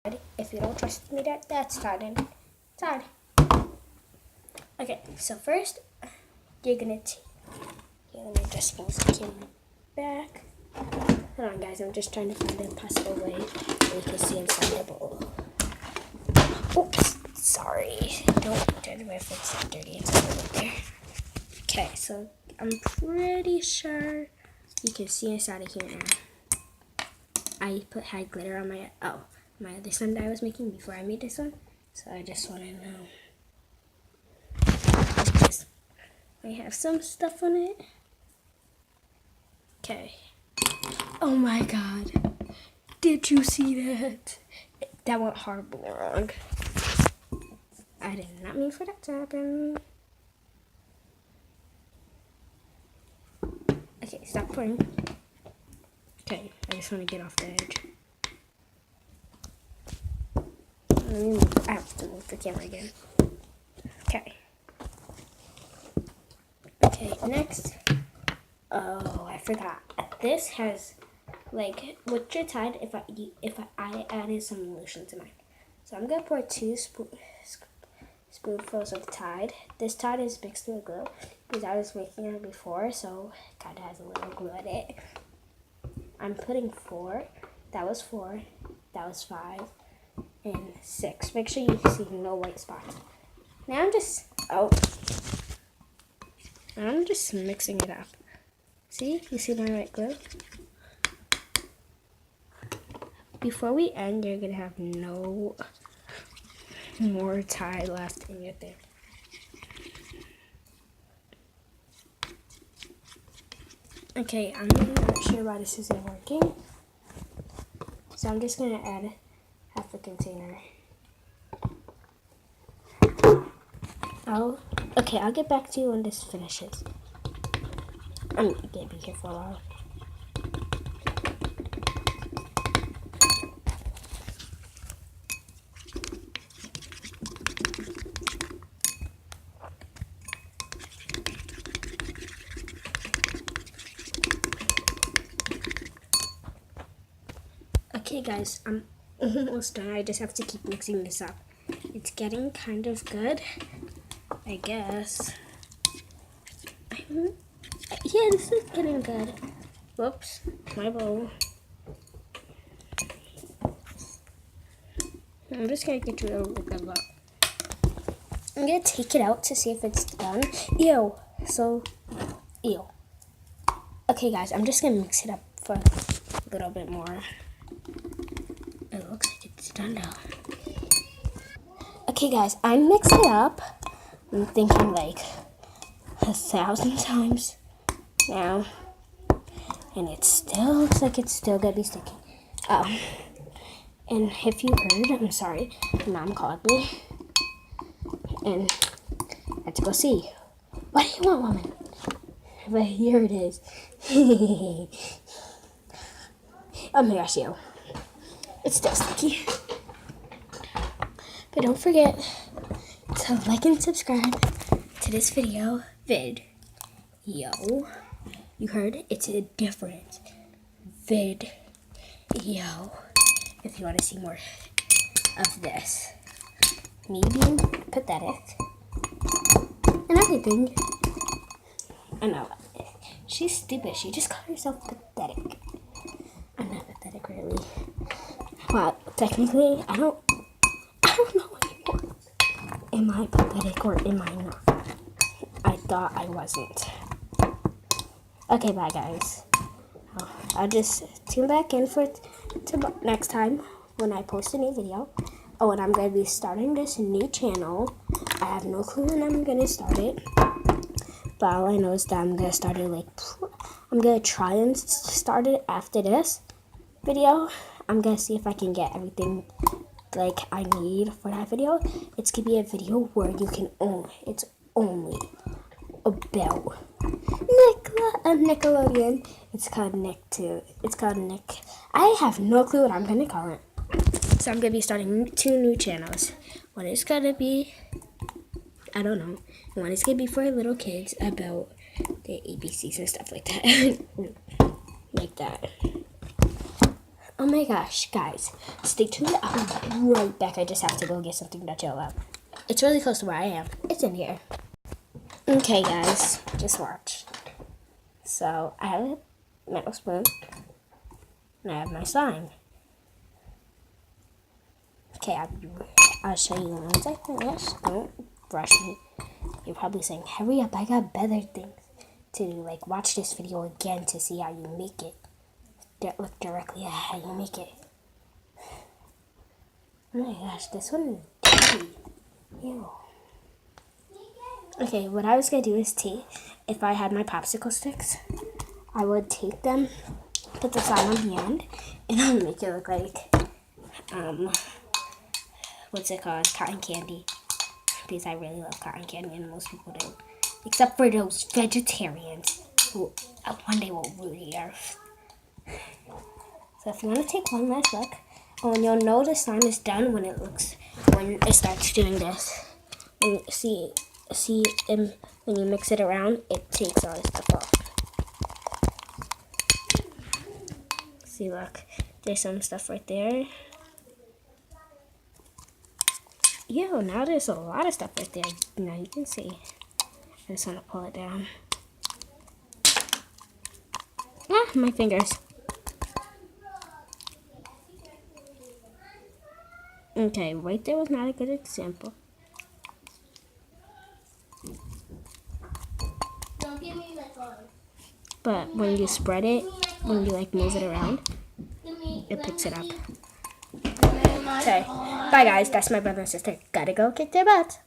If you don't trust me, that's fine. It's hard. Okay, so first, you're gonna let me just move the camera back. Hold on, guys. I'm just trying to find a possible way so you can see inside the bowl. Oops, sorry. Don't judge me if it's dirty. It's over there. Okay, so I'm pretty sure you can see inside of here now. I had glitter on my other slime that I was making before I made this one. So I just want to know. I have some stuff on it. Okay. Oh my god. Did you see that? That went horribly wrong. I did not mean for that to happen. Okay, stop pouring. Okay, I just want to get off the edge. I have to move the camera again. Okay. Okay, next. Oh, I forgot. This has, like, with your Tide, if I added some lotion to mine. So I'm going to pour 2 spoonfuls of Tide. This Tide is mixed with glue because I was making it before, so it kind of has a little glue in it. I'm putting 4. That was 4. That was 5. And 6. Make sure you see no white spots. Now I'm just mixing it up. See? You see my white glue? Before we end, you're going to have no more Tide left in your thing. Okay, I'm not sure why this isn't working. So I'm just going to add half a container. Okay, I'll get back to you when this finishes. I'm gonna be here for a while. Okay guys, I'm almost done. I just have to keep mixing this up. It's getting kind of good, I guess. Yeah, this is getting good. Whoops, my bowl. I'm just gonna get you a little bit up. I'm gonna take it out to see if it's done. Ew. Okay guys, I'm just gonna mix it up for a little bit more. It looks like it's done now. Okay guys, I mixed it up. I'm thinking like 1,000 times now. And it still looks like it's still gonna be sticking. And if you heard, I'm sorry, Mom called me. And I had to go see. What do you want, woman? But here it is. Oh my gosh, yo. It's still sticky. But don't forget to like and subscribe to this video. Yo. You heard it? It's a different video. If you want to see more of this. Me being pathetic and everything. I know. She's stupid. She just called herself pathetic. I'm not pathetic, really. Well, technically, I don't know anymore. Am I pathetic or am I not? I thought I wasn't. Okay, bye, guys. I'll just tune back in for next time when I post a new video. Oh, and I'm going to be starting this new channel. I have no clue when I'm going to start it. But all I know is that I'm going to start it I'm going to try and start it after this video. I'm going to see if I can get everything I need for that video. It's going to be a video where you can it's only about Nickelodeon. It's called Nick. I have no clue what I'm going to call it. So I'm going to be starting 2 new channels. One is going to be, I don't know. One is going to be for little kids about the ABCs and stuff like that. Like that. Oh my gosh, guys. Stay tuned. I'll be right back. I just have to go get something to chill out. It's really close to where I am. It's in here. Okay, guys. Just watch. So, I have a metal spoon. And I have my slime. Okay, I'll show you in 1 second. Yes, don't rush me. You're probably saying, hurry up, I got better things to do. Like, watch this video again to see how you make it. Look directly at how you make it. Oh my gosh, this one is dirty. Ew. Okay, what I was going to do is if I had my popsicle sticks, I would take them, put the slime on the end, and I would make it look like, what's it called? Cotton candy. Because I really love cotton candy and most people do. Except for those vegetarians who one day will rule the earth. So if you want to take one last look, and you'll know the slime is done when it starts doing this. When you see when you mix it around, it takes all this stuff off. See, look, there's some stuff right there. Ew, now there's a lot of stuff right there. Now you can see. I just want to pull it down. Ah, my fingers. Okay, right there was not a good example. Don't give me my phone. But when you spread it, when you like move it around, it picks it up. Okay, bye guys. That's my brother and sister. Gotta go kick their butts.